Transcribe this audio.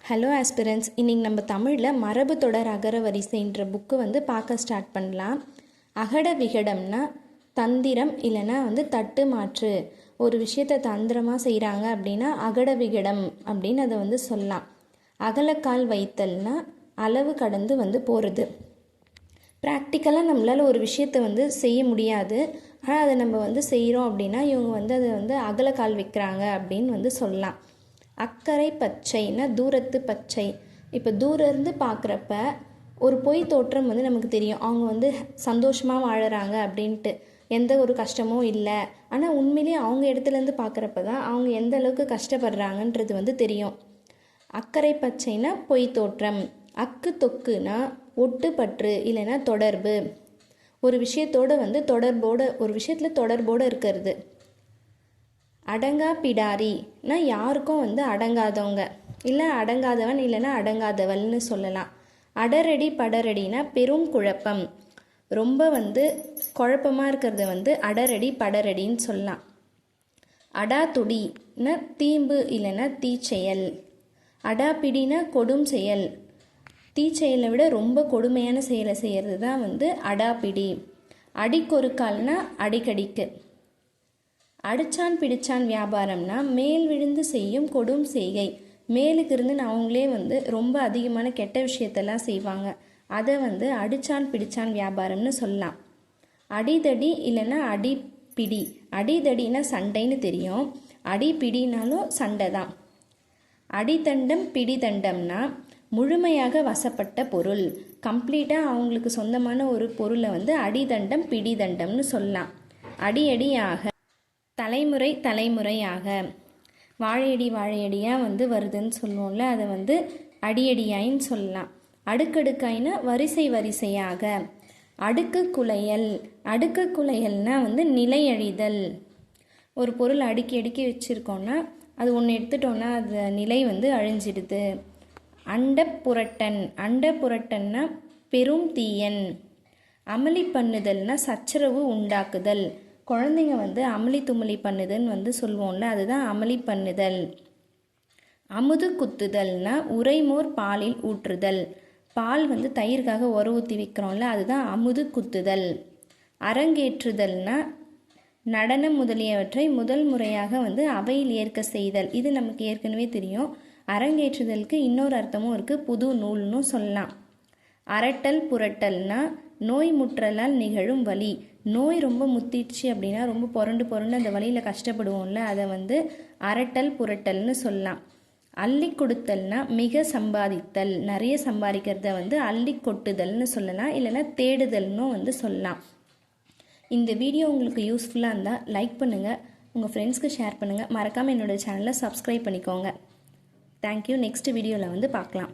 Hello aspirants, இன்றைக்கி நம்ம தமிழில் மரபு தொடர் அகர வரிசைன்ற புக்கு பார்க்க ஸ்டார்ட் பண்ணலாம். அகட விகடம்னா தந்திரம் இல்லைன்னா தட்டு மாற்று. ஒரு விஷயத்தை தந்திரமாக செய்கிறாங்க அப்படின்னா அகட விகடம் அப்படின்னு அதை சொல்லலாம். அகலக்கால் வைத்தல்னா அளவு கடந்து போகிறது. ப்ராக்டிக்கலாக நம்மளால் ஒரு விஷயத்தை செய்ய முடியாது, ஆனால் அதை நம்ம செய்கிறோம் அப்படின்னா இவங்க அதை அகலக்கால் வைக்கிறாங்க அப்படின்னு சொல்லலாம். அக்கறை பச்சைன்னா தூரத்து பச்சை. இப்போ தூரம் இருந்து பார்க்குறப்ப ஒரு பொய் தோற்றம் நமக்கு தெரியும். அவங்க சந்தோஷமாக வாழறாங்க அப்படின்ட்டு, எந்த ஒரு கஷ்டமும் இல்லை. ஆனால் உண்மையிலேயே அவங்க இடத்துலேருந்து பார்க்குறப்ப தான் அவங்க எந்த அளவுக்கு கஷ்டப்படுறாங்கன்றது தெரியும். அக்கறை பச்சைனா பொய் தோற்றம். அக்கு தொக்குனா ஒட்டு பற்று இல்லைன்னா தொடர்பு. ஒரு விஷயத்தோடு தொடர்போடு, ஒரு விஷயத்தில் தொடர்போடு இருக்கிறது. அடங்கா பிடாரினா யாருக்கும் அடங்காதவங்க, இல்லை அடங்காதவன் இல்லைன்னா அடங்காதவள்னு சொல்லலாம். அடரடி படரடினா பெரும் குழப்பம். ரொம்ப குழப்பமாக இருக்கிறத அடரடி படரடின்னு சொல்லலாம். அடா துடினா தீம்பு இல்லைன்னா தீச்செயல். அடா பிடினா கொடும் செயல். தீச்செயலை விட ரொம்ப கொடுமையான செயலை செய்கிறது தான் அடாப்பிடி. அடிக்கொருக்கால்னா அடிக்கடிக்கு. அடிச்சான் பிடிச்சான் வியாபாரம்னா மேல் விழுந்து செய்யும் கொடும் செய்கை. மேலுக்கு இருந்து அவங்களே ரொம்ப அதிகமான கெட்ட விஷயத்தெல்லாம் செய்வாங்க. அதை அடிச்சான் பிடிச்சான் வியாபாரம்னு சொல்லலாம். அடிதடி இல்லைன்னா அடிப்பிடி. அடிதடினா சண்டைன்னு தெரியும், அடிப்பிடினாலும் சண்டை தான். அடித்தண்டம் பிடித்தண்டம்னா முழுமையாக வசப்பட்ட பொருள். கம்ப்ளீட்டாக அவங்களுக்கு சொந்தமான ஒரு பொருளை அடிதண்டம் பிடிதண்டம்னு சொல்லலாம். அடியடியாக தலைமுறை தலைமுறையாக. வாழையடி வாழையடியாக வருதுன்னு சொல்லுவோம்ல, அதை அடியடியாயின்னு சொல்லலாம். அடுக்கடுக்காயினா வரிசை வரிசையாக. அடுக்கு குலையல். அடுக்கு குலையல்னா நிலையழிதல். ஒரு பொருள் அடுக்கி அடுக்கி வச்சுருக்கோன்னா அது ஒன்று எடுத்துட்டோன்னா அது நிலை அழிஞ்சிடுது. அண்ட புரட்டன். அண்ட புரட்டன்னா பெரும் தீயன். அமளி பண்ணுதல்னா சச்சரவு உண்டாக்குதல். குழந்தைங்க அமளி துமளி பண்ணுதுன்னு சொல்லுவோம்ல, அதுதான் அமளி பண்ணுதல். அமுது குத்துதல்னா உரைமோர் பாலில் ஊற்றுதல். பால் தயிர்காக உர ஊற்றி வைக்கிறோம்ல, அதுதான் அமுது குத்துதல். அரங்கேற்றுதல்னா நடனம் முதலியவற்றை முதல் முறையாக அவையில் ஏற்க செய்தல். இது நமக்கு ஏற்கனவே தெரியும். அரங்கேற்றுதலுக்கு இன்னொரு அர்த்தமும் இருக்குது, புது நூல்னு சொல்லலாம். அரட்டல் புரட்டல்னா நோய் முற்றலால் நிகழும் வலி. நோய் ரொம்ப முத்திடுச்சு அப்படின்னா ரொம்ப புரண்டு அந்த வலியில் கஷ்டப்படுவோம்ல, அதை அரட்டல் புரட்டல்னு சொல்லலாம். அள்ளி கொடுத்தல்னா மிக சம்பாதித்தல். நிறைய சம்பாதிக்கிறத அள்ளி கொட்டுதல்னு சொல்லலாம், இல்லைன்னா தேடுதல்னு சொல்லலாம். இந்த வீடியோ உங்களுக்கு யூஸ்ஃபுல்லாக இருந்தால் லைக் பண்ணுங்கள், உங்கள் ஃப்ரெண்ட்ஸ்க்கு ஷேர் பண்ணுங்கள். மறக்காமல் என்னோடய சேனலை சப்ஸ்கிரைப் பண்ணிக்கோங்க. தேங்க்யூ. நெக்ஸ்ட் வீடியோவில் பார்க்கலாம்.